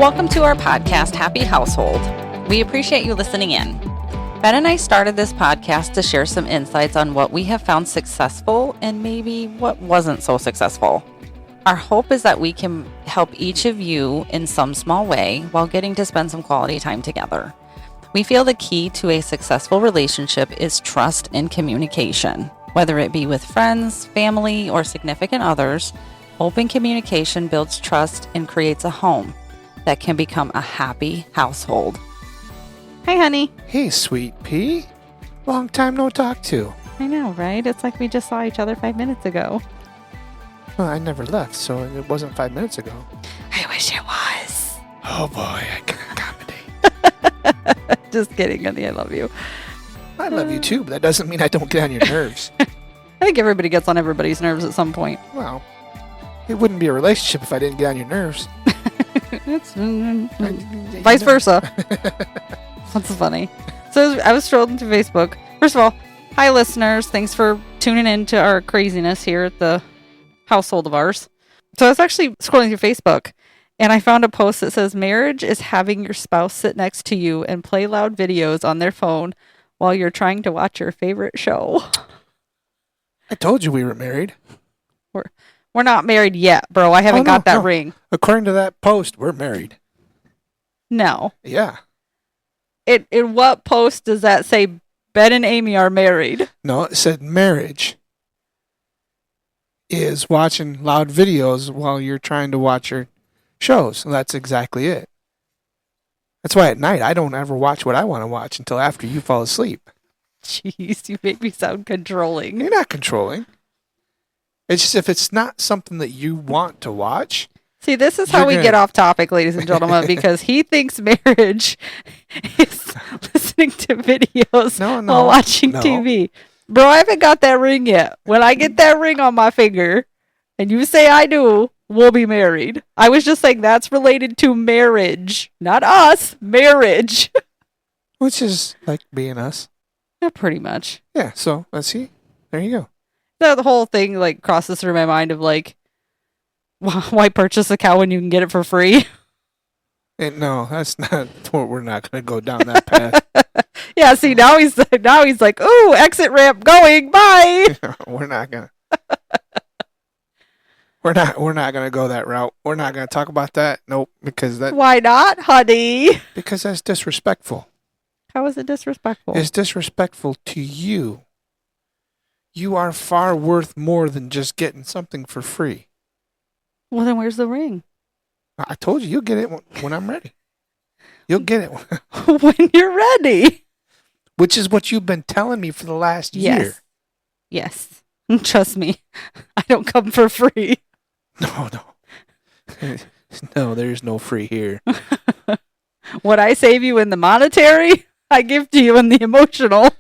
Welcome to our podcast, Happy Household. We appreciate you listening in. Ben and I started this podcast to share some insights on what we have found successful and maybe what wasn't so successful. Our hope is that we can help each of you in some small way while getting to spend some quality time together. We feel the key to a successful relationship is trust and communication. Whether it be with friends, family, or significant others, open communication builds trust and creates a home that can become a happy household. Hi, honey. Hey, sweet pea. Long time no talk to. I know, right? It's like we just saw each other 5 minutes ago. Well, I never left, so it wasn't 5 minutes ago. I wish it was. Oh boy, I can accommodate. Just kidding, honey. I love you. I love you too, but that doesn't mean I don't get on your nerves. I think everybody gets on everybody's nerves at some point. Well, it wouldn't be a relationship if I didn't get on your nerves. It's vice versa. That's funny. So I was strolling through Facebook. First of all, hi listeners. Thanks for tuning in to our craziness here at the household of ours. So I was actually scrolling through Facebook and I found a post that says marriage is having your spouse sit next to you and play loud videos on their phone while you're trying to watch your favorite show. I told you we were married. We're not married yet, bro. I haven't got that ring. According to that post, we're married. No. Yeah. In what post does that say Ben and Amy are married? No, it said marriage is watching loud videos while you're trying to watch your shows. And that's exactly it. That's why at night I don't ever watch what I want to watch until after you fall asleep. Jeez, you make me sound controlling. You're not controlling. It's just if it's not something that you want to watch. See, this is how we get off topic, ladies and gentlemen, because he thinks marriage is listening to videos while watching TV. Bro, I haven't got that ring yet. When I get that ring on my finger, and you say I do, we'll be married. I was just saying that's related to marriage. Not us, marriage. Which is like being us. Yeah, pretty much. Yeah, so let's see. There you go. The whole thing like crosses through my mind of like, why purchase a cow when you can get it for free? No, that's not. We're not going to go down that path. Yeah, see now he's like, ooh, exit ramp going, bye. We're not gonna. We're not gonna go that route. We're not gonna talk about that. Nope, because that. Why not, honey? Because that's disrespectful. How is it disrespectful? It's disrespectful to you. You are far worth more than just getting something for free. Well, then where's the ring? I told you, you'll get it when I'm ready. You'll get it. When you're ready. Which is what you've been telling me for the last year. Yes. Trust me. I don't come for free. No. No, there's no free here. What I save you in the monetary, I give to you in the emotional.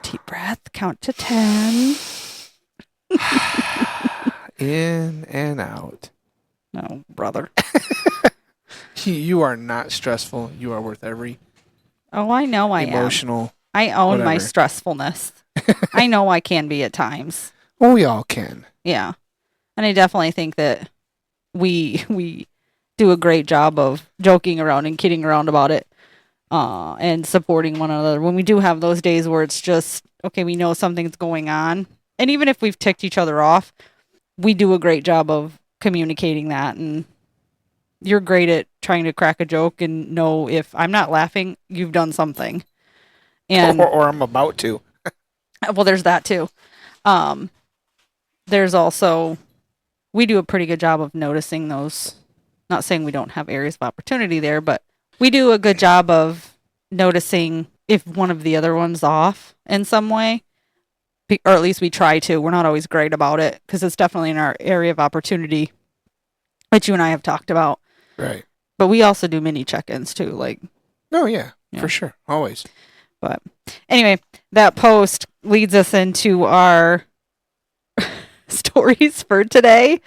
Deep breath, count to 10. In and out. No, brother. You are not stressful. You are worth every. Oh, I know I emotional. Am. I own whatever. My stressfulness. I know I can be at times. Well, we all can. Yeah. And I definitely think that we do a great job of joking around and kidding around about it. And supporting one another. When we do have those days where it's just, okay, we know something's going on. And even if we've ticked each other off, we do a great job of communicating that. And you're great at trying to crack a joke and know if I'm not laughing, you've done something. And or I'm about to. Well, there's that too. There's also, we do a pretty good job of noticing those. Not saying we don't have areas of opportunity there, but we do a good job of noticing if one of the other one's off in some way, or at least we try to. We're not always great about it because it's definitely in our area of opportunity, which you and I have talked about. Right. But we also do mini check-ins too. Like, oh, yeah, for sure. Always. But anyway, that post leads us into our stories for today.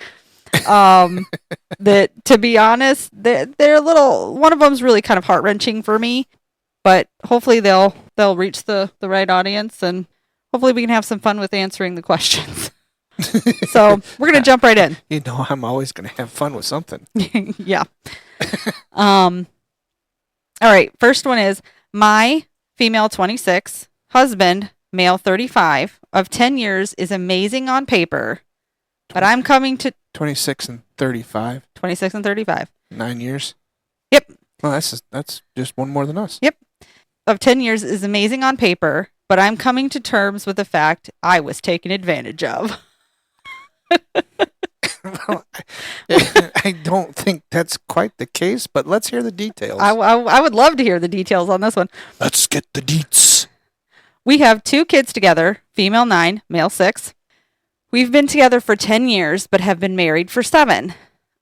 That, to be honest, they're a little, one of them's really kind of heart-wrenching for me, but hopefully they'll reach the right audience, and hopefully we can have some fun with answering the questions. So we're going to jump right in. You know, I'm always going to have fun with something. Yeah. All right. First one is my female 26, husband, male 35, of 10 years is amazing on paper, but I'm coming to 26 and 35. 26 and 35. 9 years. Yep. Well, that's just one more than us. Yep. Of 10 years is amazing on paper, but I'm coming to terms with the fact I was taken advantage of. Well, I don't think that's quite the case, but let's hear the details. I would love to hear the details on this one. Let's get the deets. We have 2 kids together, female 9, male 6. We've been together for 10 years, but have been married for 7.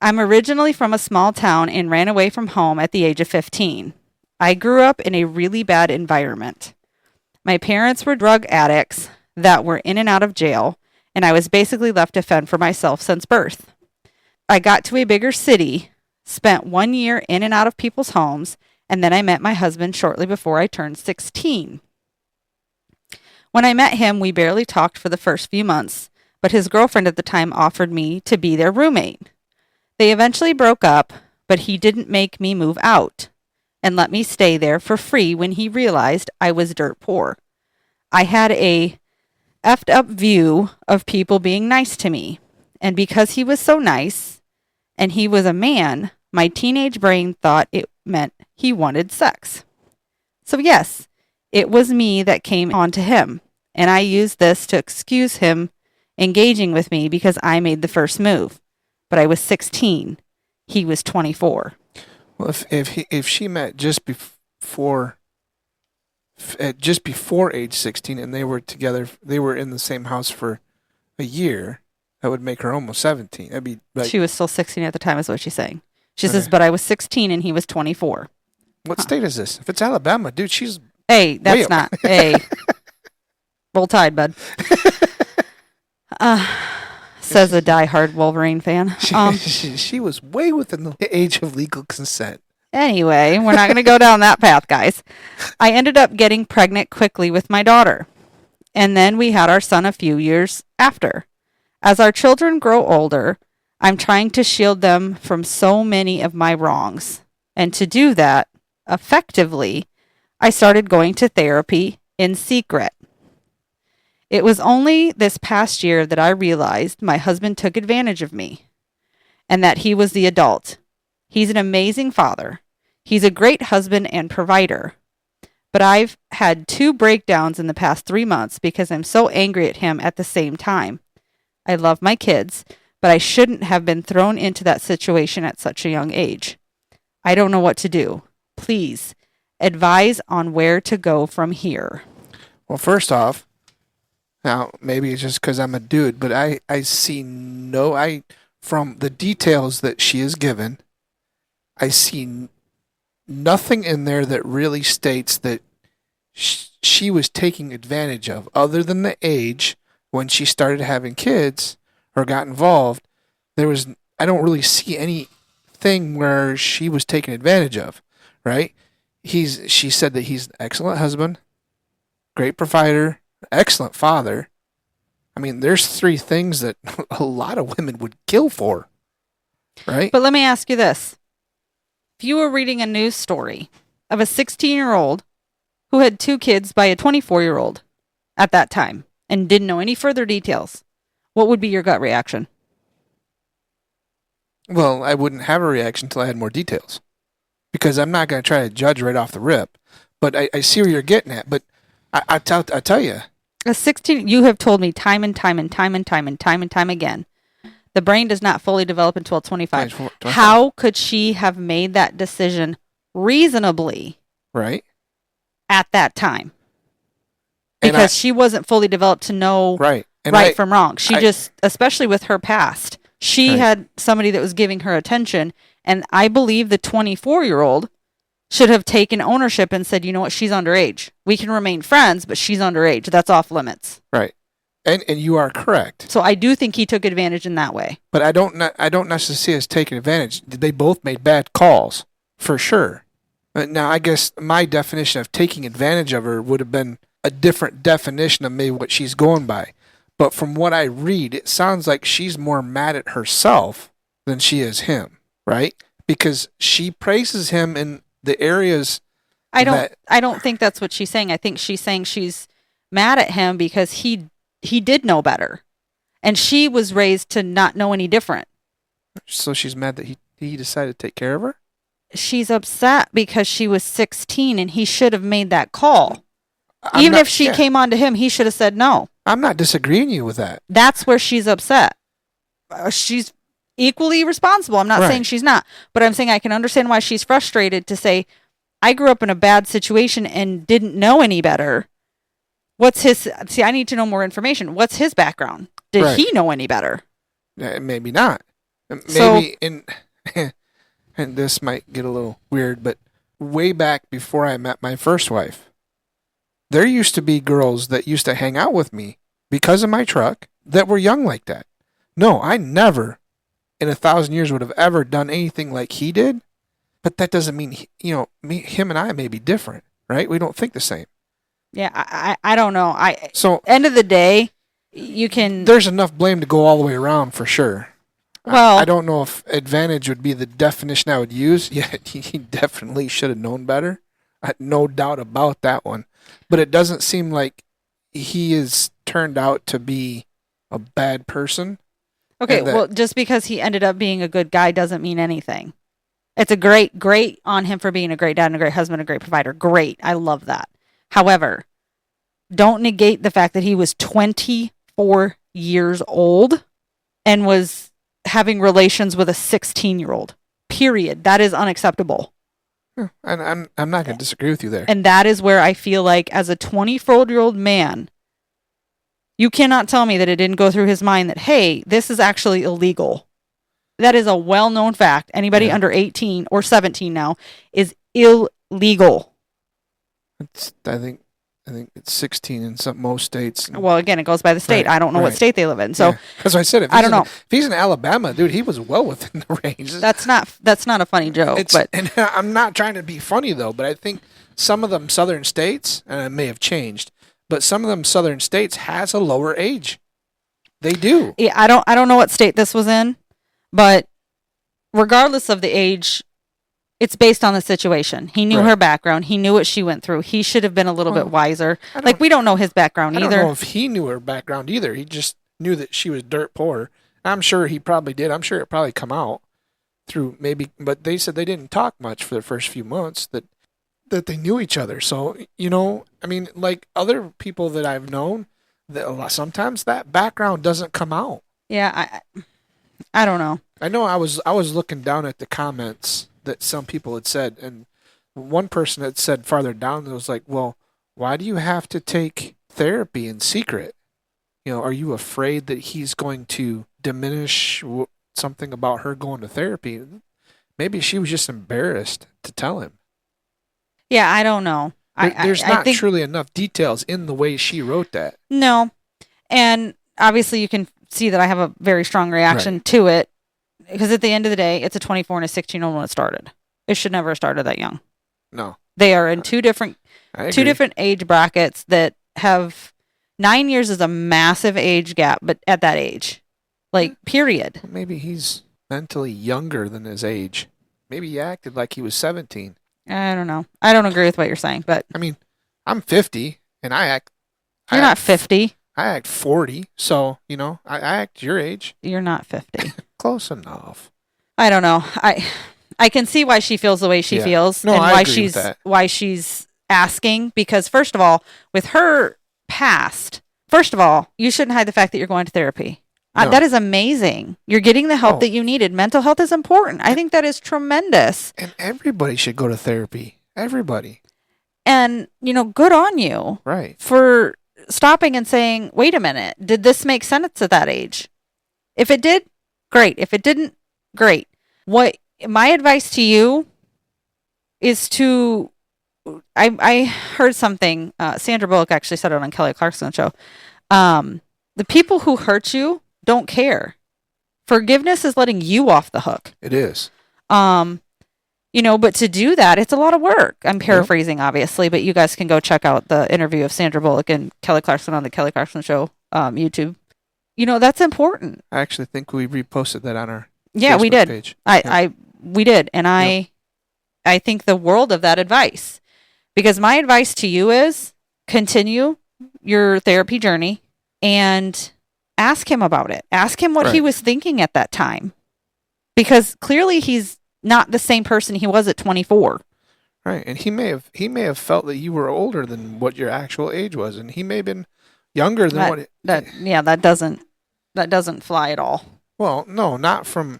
I'm originally from a small town and ran away from home at the age of 15. I grew up in a really bad environment. My parents were drug addicts that were in and out of jail, and I was basically left to fend for myself since birth. I got to a bigger city, spent 1 year in and out of people's homes, and then I met my husband shortly before I turned 16. When I met him, we barely talked for the first few months, but his girlfriend at the time offered me to be their roommate. They eventually broke up, but he didn't make me move out and let me stay there for free when he realized I was dirt poor. I had a effed up view of people being nice to me, and because he was so nice and he was a man, my teenage brain thought it meant he wanted sex. So yes, it was me that came on to him, and I used this to excuse him engaging with me because I made the first move. But I was 16. He was 24. Well, if she met just before age 16 and they were together, they were in the same house for a year, that would make her almost 17. That'd be like, she was still 16 at the time is what she's saying. She says, but I was 16 and he was 24. What state is this? If it's Alabama, dude, she's... Hey, that's not... Hey. Roll Tide, bud. Says a diehard Wolverine fan. She was way within the age of legal consent. Anyway, we're not going to go down that path, guys. I ended up getting pregnant quickly with my daughter, and then we had our son a few years after. As our children grow older, I'm trying to shield them from so many of my wrongs. And to do that effectively, I started going to therapy in secret. It was only this past year that I realized my husband took advantage of me and that he was the adult. He's an amazing father. He's a great husband and provider. But I've had 2 breakdowns in the past 3 months because I'm so angry at him at the same time. I love my kids, but I shouldn't have been thrown into that situation at such a young age. I don't know what to do. Please advise on where to go from here. Well, first off, now maybe it's just because I'm a dude, but I see from the details that she has given, I see nothing in there that really states that she was taking advantage of, other than the age when she started having kids or got involved. I don't really see anything where she was taken advantage of, right? She said that he's an excellent husband, great provider, excellent father. I mean, there's 3 things that a lot of women would kill for, right? But let me ask you this. If you were reading a news story of a 16-year-old who had 2 kids by a 24-year-old at that time and didn't know any further details, what would be your gut reaction? Well, I wouldn't have a reaction until I had more details, because I'm not going to try to judge right off the rip. But I see where you're getting at. But I tell you, you have told me time and time again, the brain does not fully develop until 25. 25. How could she have made that decision reasonably, right, at that time? Because she wasn't fully developed to know right from wrong. She just, especially with her past, she had somebody that was giving her attention, and I believe the 24-year-old should have taken ownership and said, you know what, she's underage. We can remain friends, but she's underage. That's off limits. Right. And you are correct. So I do think he took advantage in that way. But I don't necessarily see as taking advantage. They both made bad calls, for sure. Now, I guess my definition of taking advantage of her would have been a different definition of maybe what she's going by. But from what I read, it sounds like she's more mad at herself than she is him, right? Because she praises him in the areas I don't think that's what she's saying. I think she's saying she's mad at him because he did know better. And she was raised to not know any different. So she's mad that he decided to take care of her? She's upset because she was 16 and he should have made that call. Even if she came on to him, he should have said no. I'm not disagreeing you with that. That's where she's upset. She's equally responsible. I'm not saying she's not. But I'm saying I can understand why she's frustrated to say, I grew up in a bad situation and didn't know any better. See, I need to know more information. What's his background? Did he know any better? Maybe not. Maybe and this might get a little weird, but way back before I met my first wife, there used to be girls that used to hang out with me because of my truck that were young like that. No, I never in 1,000 years would have ever done anything like he did. But that doesn't mean, him and I may be different, right? We don't think the same. Yeah, I don't know. So end of the day, there's enough blame to go all the way around for sure. Well, I don't know if advantage would be the definition I would use. Yeah, he definitely should have known better. No doubt about that one. But it doesn't seem like he is turned out to be a bad person. Okay, well, just because he ended up being a good guy doesn't mean anything. It's a great on him for being a great dad and a great husband, a great provider. Great. I love that. However, don't negate the fact that he was 24 years old and was having relations with a 16-year-old. Period. That is unacceptable. And I'm not going to disagree with you there. And that is where I feel like as a 24-year-old man, you cannot tell me that it didn't go through his mind that, hey, this is actually illegal. That is a well-known fact. Anybody under 18 or 17 now is illegal. I think it's 16 in most states. Well, again, it goes by the state. I don't know what state they live in. So that's what I said. I don't know. If he's in Alabama, dude, he was well within the range. That's not a funny joke. And I'm not trying to be funny though, but I think some of them southern states, and it may have changed, but some of them southern states has a lower age. They do. Yeah, I don't know what state this was in. But regardless of the age, it's based on the situation. He knew her background. He knew what she went through. He should have been a little bit wiser. We don't know his background either. I don't know if he knew her background either. He just knew that she was dirt poor. I'm sure he probably did. I'm sure it probably come out through but they said they didn't talk much for the first few months that they knew each other. So, I mean, like other people that I've known, sometimes that background doesn't come out. Yeah, I don't know. I know I was looking down at the comments that some people had said, and one person had said farther down, it was like, well, why do you have to take therapy in secret? Are you afraid that he's going to diminish something about her going to therapy? Maybe she was just embarrassed to tell him. Yeah, I don't know. There's not truly enough details in the way she wrote that. No. And obviously you can see that I have a very strong reaction to it. Because at the end of the day, it's a 24 and a 16-year-old when it started. It should never have started that young. No. They are in two different age brackets that have 9 years is a massive age gap, but at that age. Period. Maybe he's mentally younger than his age. Maybe he acted like he was 17. I don't know. I don't agree with what you're saying, but... I mean, I'm 50, and I act... You're not 50. I act 40, so, I act your age. You're not 50. Close enough. I don't know. I can see why she feels the way she feels, and why she's asking. Because first of all, with her past, you shouldn't hide the fact that you're going to therapy. No. That is amazing. You're getting the help that you needed. Mental health is important. I think that is tremendous. And everybody should go to therapy. Everybody. And good on you. Right. For stopping and saying, wait a minute, did this make sense at that age? If it did, great. If it didn't, great. What my advice to you is to, I heard something, Sandra Bullock actually said it on Kelly Clarkson's show. The people who hurt you don't care. Forgiveness is letting you off the hook. It is. But to do that, it's a lot of work. I'm paraphrasing, obviously, but you guys can go check out the interview of Sandra Bullock and Kelly Clarkson on the Kelly Clarkson Show YouTube That's important. I actually think we reposted that on our Yeah, we Facebook did. page. We did. And I think the world of that advice, because my advice to you is continue your therapy journey and ask him about it. Ask him what he Right. was thinking at that time, because clearly he's not the same person he was at 24. Right, and he may have felt that you were older than what your actual age was, and he may have been younger than what. That doesn't fly at all. Well, no, not from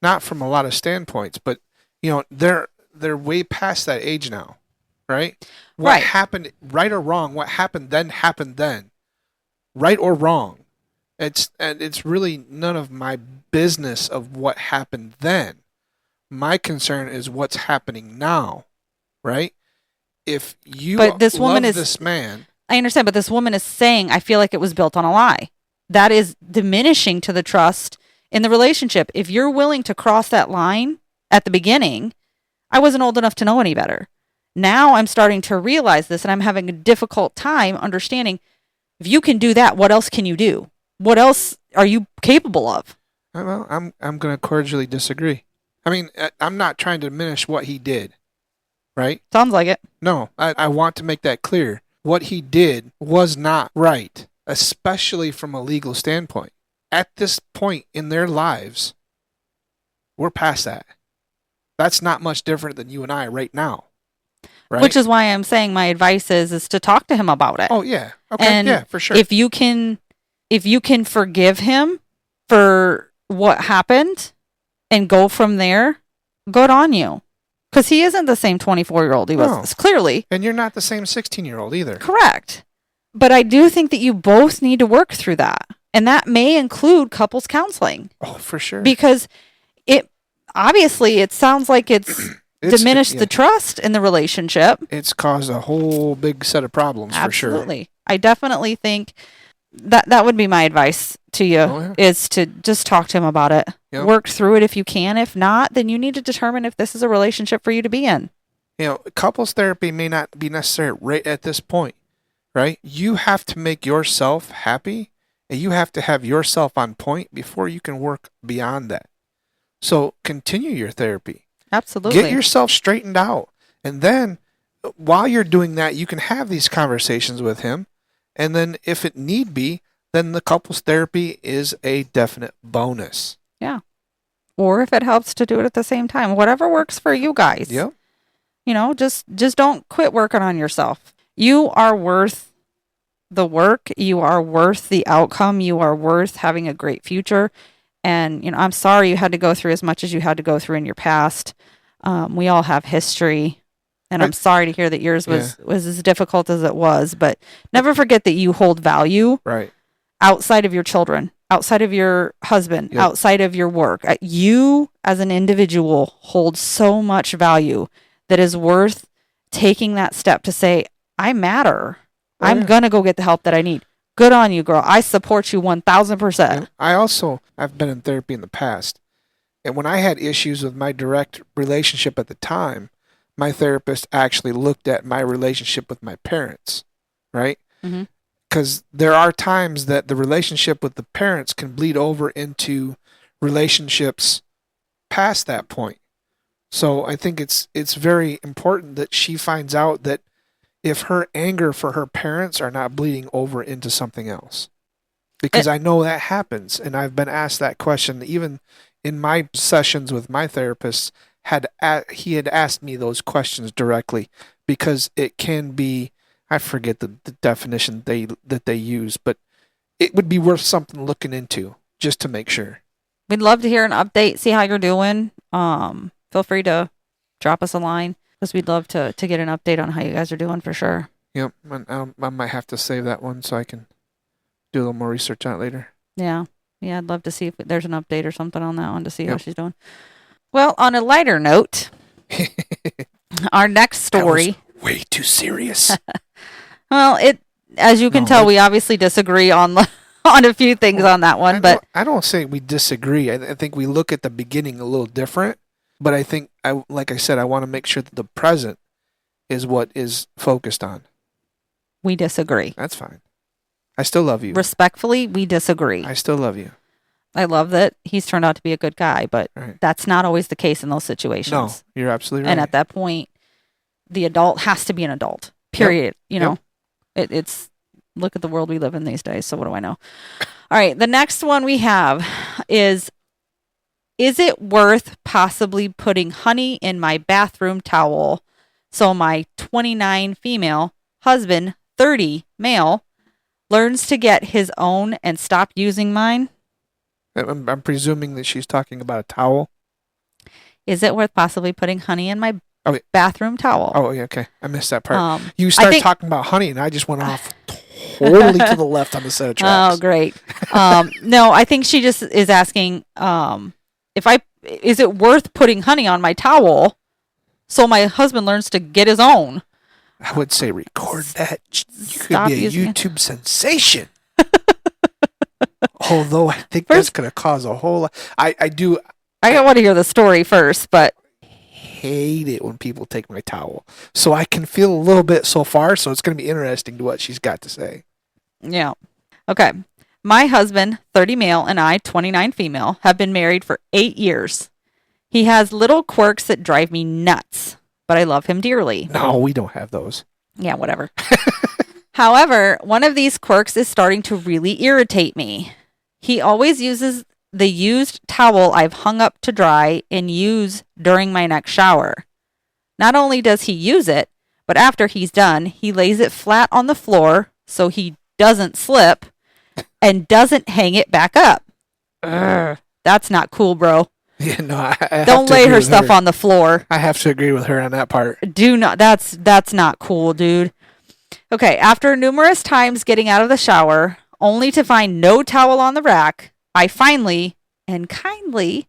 a lot of standpoints, but they're way past that age now, right? What Right. happened, right or wrong? What happened then, right or wrong? It's really none of my business of what happened then. My concern is what's happening now, right? If you But this woman love is- this man, I understand, but this woman is saying, I feel like it was built on a lie. That is diminishing to the trust in the relationship. If you're willing to cross that line at the beginning, I wasn't old enough to know any better. Now I'm starting to realize this, and I'm having a difficult time understanding, if you can do that, what else can you do? What else are you capable of? well, I'm going to cordially disagree. I mean, I'm not trying to diminish what he did, right? Sounds like it. No, I want to make that clear. What he did was not right, especially from a legal standpoint. At this point in their lives, we're past that. That's not much different than you and I right now, right? Which is why I'm saying my advice is to talk to him about it. Oh, yeah. Okay, And yeah, for sure. If you can forgive him for what happened and go from there, good on you. Because he isn't the same 24-year-old he was. No. Clearly. And you're not the same 16-year-old either. Correct. But I do think that you both need to work through that. And that may include couples counseling. Oh, for sure. Because it sounds like it's diminished the trust in the relationship. It's caused a whole big set of problems, for sure. Absolutely. I definitely think that would be my advice to you, is to just talk to him about it. Yep. Work through it if you can. If not, then you need to determine if this is a relationship for you to be in. Couples therapy may not be necessary right at this point, right? You have to make yourself happy, and you have to have yourself on point before you can work beyond that. So continue your therapy. Absolutely. Get yourself straightened out. And then while you're doing that, you can have these conversations with him. And then if it need be, then the couples therapy is a definite bonus. Yeah. Or if it helps to do it at the same time, whatever works for you guys. Yep. Just don't quit working on yourself. You are worth the work. You are worth the outcome. You are worth having a great future. And, I'm sorry you had to go through as much as you had to go through in your past. We all have history. And I'm sorry to hear that yours was as difficult as it was. But never forget that you hold value outside of your children, outside of your husband, outside of your work. You, as an individual, hold so much value that is worth taking that step to say, I matter. I'm going to go get the help that I need. Good on you, girl. I support you 1,000%. I've been in therapy in the past. And when I had issues with my direct relationship at the time, my therapist actually looked at my relationship with my parents, right? Because there are times that the relationship with the parents can bleed over into relationships past that point. So I think it's very important that she finds out that if her anger for her parents are not bleeding over into something else. Because I know that happens, and I've been asked that question even in my sessions with my therapist. He had asked me those questions directly, because it can be, I forget the definition that they use, but it would be worth something looking into just to make sure. We'd love to hear an update, see how you're doing. Feel free to drop us a line, because we'd love to get an update on how you guys are doing for sure. Yep, I might have to save that one so I can do a little more research on it later. Yeah, I'd love to see if there's an update or something on that one to see how she's doing. Well, on a lighter note, our next story. That was way too serious. Well, as you can tell, we obviously disagree on a few things on that one. I don't say we disagree. I think we look at the beginning a little different. But I think, like I said, I want to make sure that the present is what is focused on. We disagree. That's fine. I still love you. Respectfully, we disagree. I still love you. I love that he's turned out to be a good guy, but Right. that's not always the case in those situations. No, you're absolutely right. And at that point, the adult has to be an adult. Period. Yep. You know, it's look at the world we live in these days. So what do I know? All right. The next one we have is it worth possibly putting honey in my bathroom towel so my 29 female husband, 30 male, learns to get his own and stop using mine? I'm presuming that she's talking about a towel. Is it worth possibly putting honey in my Okay. bathroom towel? Oh, yeah, okay. I missed that part. Um, You I start think- talking about honey, and I just went off totally to the left on the set of tracks. Oh, great. No, I think she just is asking is it worth putting honey on my towel so my husband learns to get his own? I would say record that. You could Stop be a using it. YouTube sensation. Although I think that's going to cause a whole lot. I want to hear the story first, but hate it when people take my towel. So I can feel a little bit so far, so it's going to be interesting to what she's got to say. yeah. Okay. My husband, 30 male, and I, 29 female, have been married for 8 years. He has little quirks that drive me nuts, but I love him dearly. No, we don't have those. Yeah, whatever. However, one of these quirks is starting to really irritate me. He always uses the used towel I've hung up to dry and use during my next shower. Not only does he use it, but after he's done, he lays it flat on the floor so he doesn't slip and doesn't hang it back up. That's not cool, bro. Yeah, no, I have Don't to lay agree her with stuff on the floor. I have to agree with her on that part. Do not. That's not cool, dude. Okay, after numerous times getting out of the shower, only to find no towel on the rack, I finally and kindly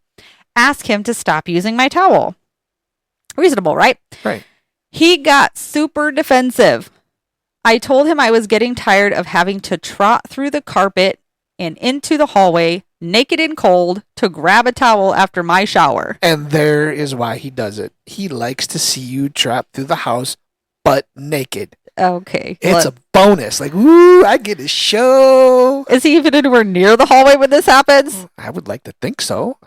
ask him to stop using my towel. Reasonable, right? Right. He got super defensive. I told him I was getting tired of having to trot through the carpet and into the hallway, naked and cold, to grab a towel after my shower. And there is why he does it. He likes to see you trap through the house, but naked. Okay. It's a bonus. Like, woo, I get to show. Is he even anywhere near the hallway when this happens? I would like to think so.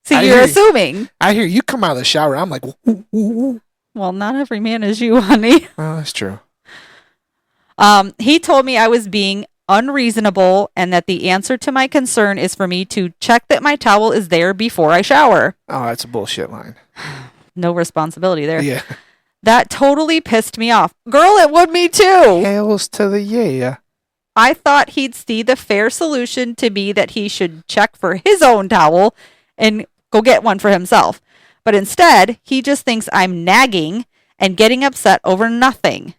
See, I you're hear you. assuming. I hear you come out of the shower. I'm like, ooh, ooh, ooh. Well, not every man is you, honey. Well, that's true. He told me I was being unreasonable and that the answer to my concern is for me to check that my towel is there before I shower. Oh, that's a bullshit line. No responsibility there. Yeah. That totally pissed me off. Girl, it would me too. Hails to the yeah. I thought he'd see the fair solution to be that he should check for his own towel and go get one for himself. But instead, he just thinks I'm nagging and getting upset over nothing.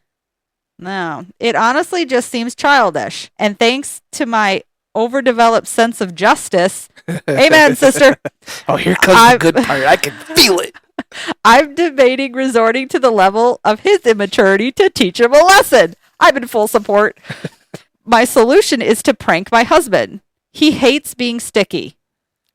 No, it honestly just seems childish. And thanks to my overdeveloped sense of justice, amen, sister, Oh, here comes the good part. I can feel it. I'm debating resorting to the level of his immaturity to teach him a lesson. I'm in full support. My solution is to prank my husband. He hates being sticky.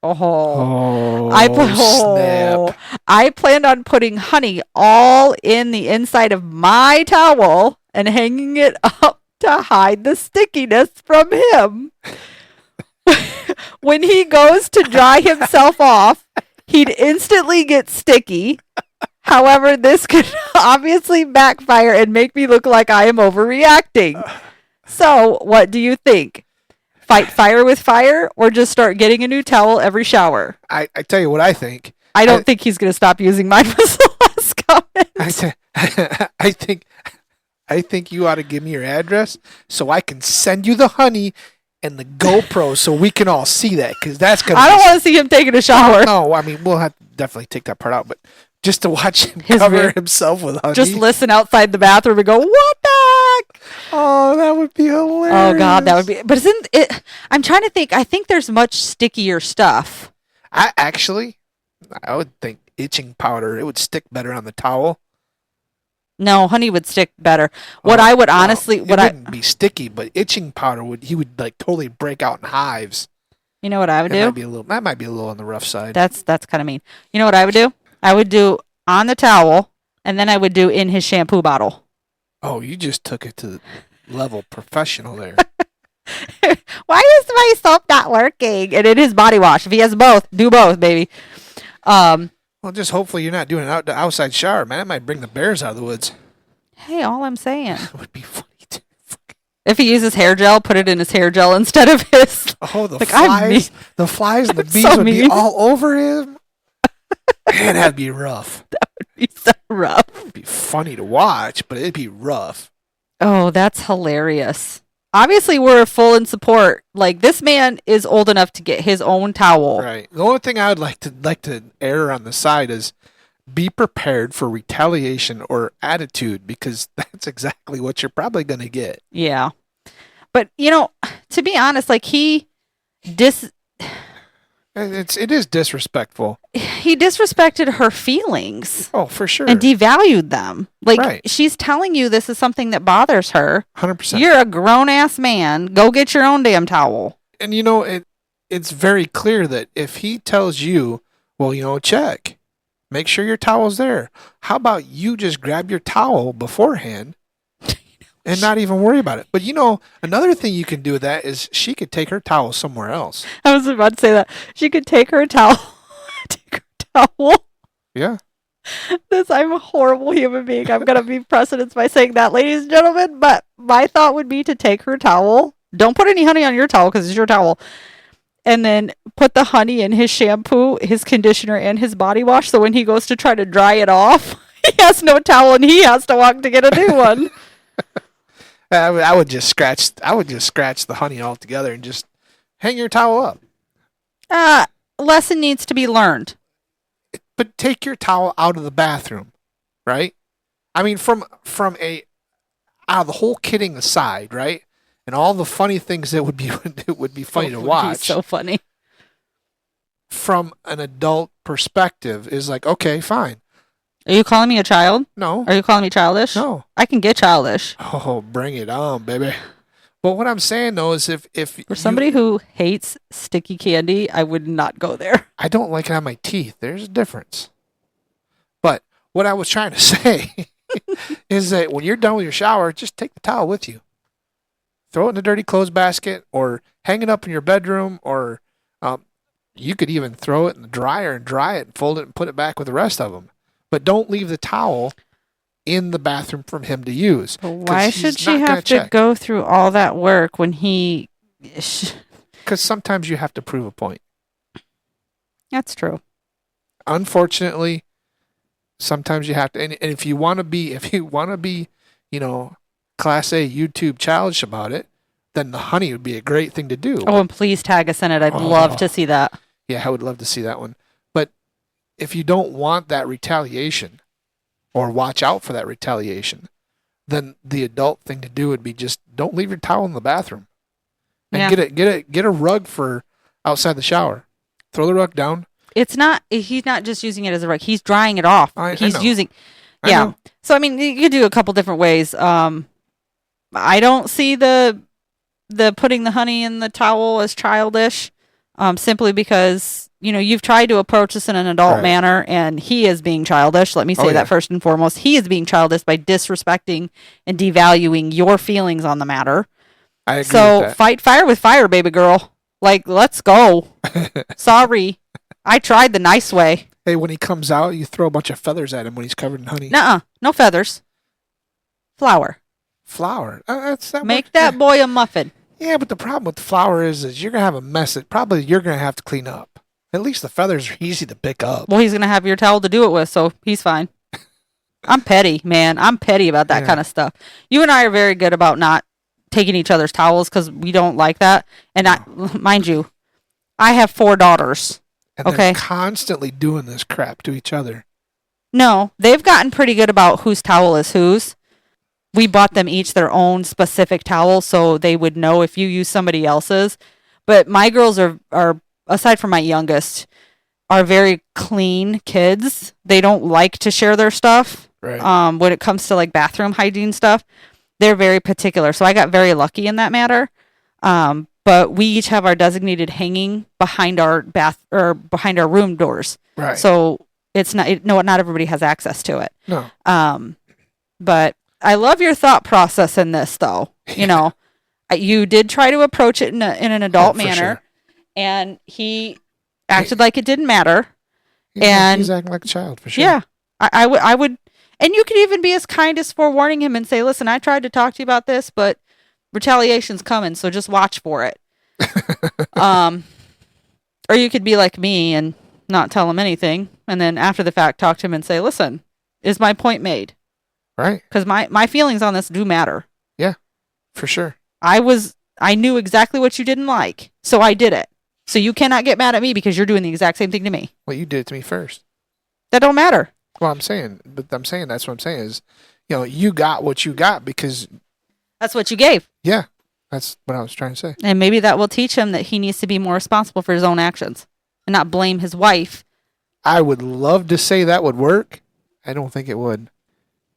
Oh, snap. I planned on putting honey all in the inside of my towel and hanging it up to hide the stickiness from him. When he goes to dry himself off, he'd instantly get sticky. However, this could obviously backfire and make me look like I am overreacting. So, what do you think? Fight fire with fire or just start getting a new towel every shower? I tell you what I think. I don't think he's going to stop using mine was the last comment. I think you ought to give me your address so I can send you the honey and the GoPro so we can all see that, because that's gonna. I don't want to see him taking a shower. No, I mean we'll have to definitely take that part out, but just to watch him His cover rear- himself with honey. Just listen outside the bathroom and go, what the heck? Oh, that would be hilarious. Oh, God, that would be. But isn't it? I'm trying to think. I think there's much stickier stuff. I would think itching powder. It would stick better on the towel. No, honey would stick better. What I would honestly, it wouldn't be sticky, but itching powder would. He would like totally break out in hives. You know what I would do? That might be a little on the rough side. That's kind of mean. You know what I would do? I would do on the towel, and then I would do in his shampoo bottle. Oh, you just took it to. level professional there. Why is my soap not working? And it is body wash. If he has both, do both, baby. Well, just hopefully you're not doing the outside shower, man. That might bring the bears out of the woods. Hey, all I'm saying. That would be funny too. If he uses hair gel, put it in his hair gel instead of his. Oh, the flies and the bees would be all over him. Man, that'd be rough. That would be so rough. It'd be funny to watch, but it'd be rough. Oh, that's hilarious. Obviously, we're full in support. Like, this man is old enough to get his own towel. Right. The only thing I would like to err on the side is be prepared for retaliation or attitude, because that's exactly what you're probably going to get. Yeah. But, to be honest, like, it is disrespectful. He disrespected her feelings. Oh, for sure. And devalued them. Like, right. She's telling you this is something that bothers her. 100%. You're a grown-ass man. Go get your own damn towel. And, it's very clear that if he tells you, well, check. Make sure your towel's there. How about you just grab your towel beforehand and not even worry about it? But, another thing you can do with that is she could take her towel somewhere else. I was about to say that. She could take her towel. Yeah. I'm a horrible human being. I'm going to be precedence by saying that, ladies and gentlemen. But my thought would be to take her towel. Don't put any honey on your towel because it's your towel. And then put the honey in his shampoo, his conditioner, and his body wash. So when he goes to try to dry it off, he has no towel and he has to walk to get a new one. I would just scratch the honey altogether and just hang your towel up. Lesson needs to be learned. But take your towel out of the bathroom, right? I mean, from out of the whole kidding aside, right? And all the funny things that would be funny to watch. Would be so funny. From an adult perspective, is like, okay, fine. Are you calling me a child? No. Are you calling me childish? No. I can get childish. Oh, bring it on, baby. But what I'm saying though is if for somebody who hates sticky candy, I would not go there. I don't like it on my teeth. There's a difference. But what I was trying to say is that when you're done with your shower, just take the towel with you. Throw it in the dirty clothes basket or hang it up in your bedroom, or you could even throw it in the dryer and dry it and fold it and put it back with the rest of them. But don't leave the towel in the bathroom for him to use. Why should she have to go through all that work when he... Because sometimes you have to prove a point. That's true. Unfortunately, sometimes you have to. And if you want to be, Class A YouTube challenge about it, then the honey would be a great thing to do. Oh, and please tag us in it. I'd love to see that. Yeah, I would love to see that one. But if you don't want that retaliation, or watch out for that retaliation, then the adult thing to do would be just don't leave your towel in the bathroom. And get a rug for outside the shower. Throw the rug down. He's not just using it as a rug. He's drying it off. He's using. Yeah. So I mean, you could do a couple different ways. I don't see the putting the honey in the towel as childish, simply because you've tried to approach this in an adult manner, and he is being childish. Let me say that first and foremost. He is being childish by disrespecting and devaluing your feelings on the matter. I agree so with that. Fight fire with fire, baby girl. Like, let's go. Sorry. I tried the nice way. Hey, when he comes out, you throw a bunch of feathers at him when he's covered in honey. Nuh-uh. No feathers. Flour. Flour. Make that boy a muffin. Yeah, but the problem with the flour is you're going to have a mess that probably you're going to have to clean up. At least the feathers are easy to pick up. Well, he's going to have your towel to do it with, so he's fine. I'm petty, man. I'm petty about that kind of stuff. You and I are very good about not taking each other's towels because we don't like that. And mind you, I have 4 daughters. And they're constantly doing this crap to each other. No, they've gotten pretty good about whose towel is whose. We bought them each their own specific towel so they would know if you use somebody else's. But my girls are aside from my youngest, are very clean kids. They don't like to share their stuff. Right. When it comes to like bathroom hygiene stuff, they're very particular. So I got very lucky in that matter. But we each have our designated hanging behind our behind our room doors. Right. So it's not everybody has access to it. No. But I love your thought process in this, though. You know, you did try to approach it in an adult manner, sure. and he acted like it didn't matter. He's acting like a child, for sure. Yeah, I would, and you could even be as kind as forewarning him and say, listen, I tried to talk to you about this, but retaliation's coming, so just watch for it. Or you could be like me and not tell him anything, and then after the fact talk to him and say, listen, is my point made? Right. Because my feelings on this do matter. Yeah, for sure. I knew exactly what you didn't like, so I did it. So you cannot get mad at me because you're doing the exact same thing to me. Well, you did it to me first. That don't matter. Well, that's what I'm saying is, you got what you got because... That's what you gave. Yeah, that's what I was trying to say. And maybe that will teach him that he needs to be more responsible for his own actions and not blame his wife. I would love to say that would work. I don't think it would.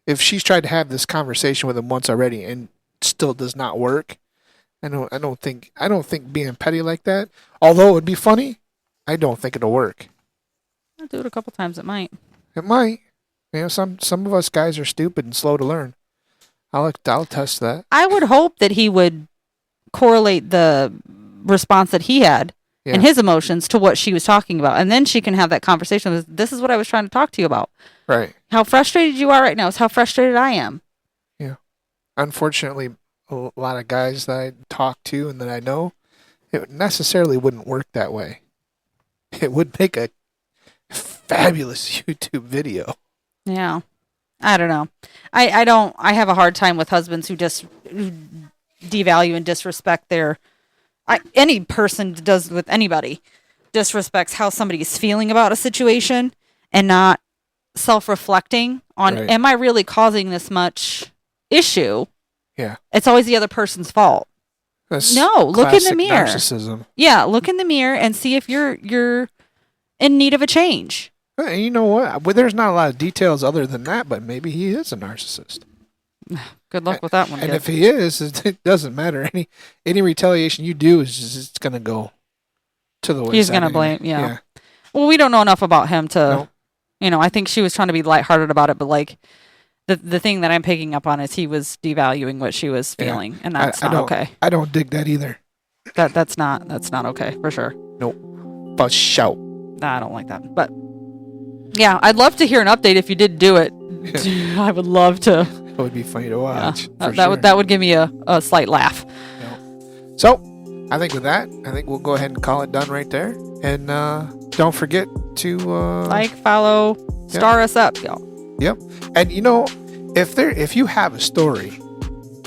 If she's tried to have this conversation with him once already and still does not work, I don't think being petty like that, although it would be funny, I don't think it'll work. I'll do it a couple times. It might. It might. Some of us guys are stupid and slow to learn. I'll test that. I would hope that he would correlate the response that he had and his emotions to what she was talking about, and then she can have that conversation with, this is what I was trying to talk to you about. Right. How frustrated you are right now is how frustrated I am. Yeah. Unfortunately, a lot of guys that I talk to and that I know, it necessarily wouldn't work that way. It would make a fabulous YouTube video. Yeah. I don't know. I have a hard time with husbands who just devalue and disrespect any person does with anybody, disrespects how somebody is feeling about a situation and not self-reflecting on, right. Am I really causing this much issue? Yeah. It's always the other person's fault. That's look in the mirror. Narcissism. Yeah, look in the mirror and see if you're in need of a change. You know what? Well, there's not a lot of details other than that, but maybe he is a narcissist. Good luck with that one. And if he is, it doesn't matter. Any retaliation you do is just going to go to the wayside. He's going to blame. Yeah. Well, we don't know enough about him to, I think she was trying to be lighthearted about it, but like the thing that I'm picking up on is he was devaluing what she was feeling, and that's not okay. I don't dig that either. That's not okay for sure. Nope. But shout. Nah, I don't like that. But yeah, I'd love to hear an update if you did do it. I would love to. It would be funny to watch. Yeah, that would give me a slight laugh. So, I think with that, we'll go ahead and call it done right there. And don't forget to follow, star us up, y'all. Yep. And if you have a story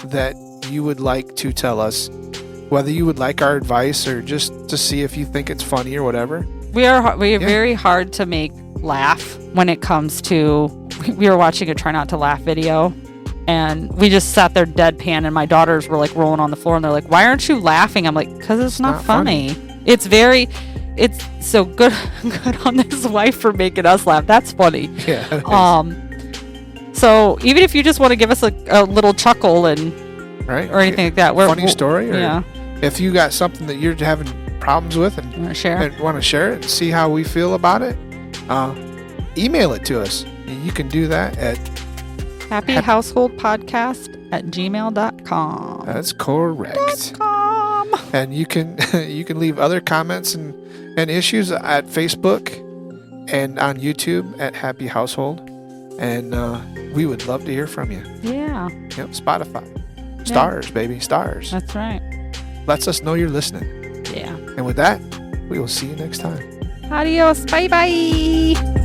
that you would like to tell us, whether you would like our advice or just to see if you think it's funny or whatever. We are very hard to make laugh when it comes to. We were watching a try not to laugh video, and we just sat there deadpan, and my daughters were like rolling on the floor, and they're like, "Why aren't you laughing?" I'm like, "Because it's not funny. It's so good on this wife for making us laugh. That's funny." Yeah. So even if you just want to give us a little chuckle and or anything like that, funny story, or yeah. If you got something that you're having problems with and want to share it and see how we feel about it, email it to us. You can do that at happyhouseholdpodcast@gmail.com. That's correct. And you can leave other comments and issues at Facebook and on YouTube at Happy Household, and we would love to hear from you. Yeah. Yep. Spotify. Stars, baby, stars. That's right. Lets us know you're listening. Yeah. And with that, we will see you next time. Adios. Bye-bye.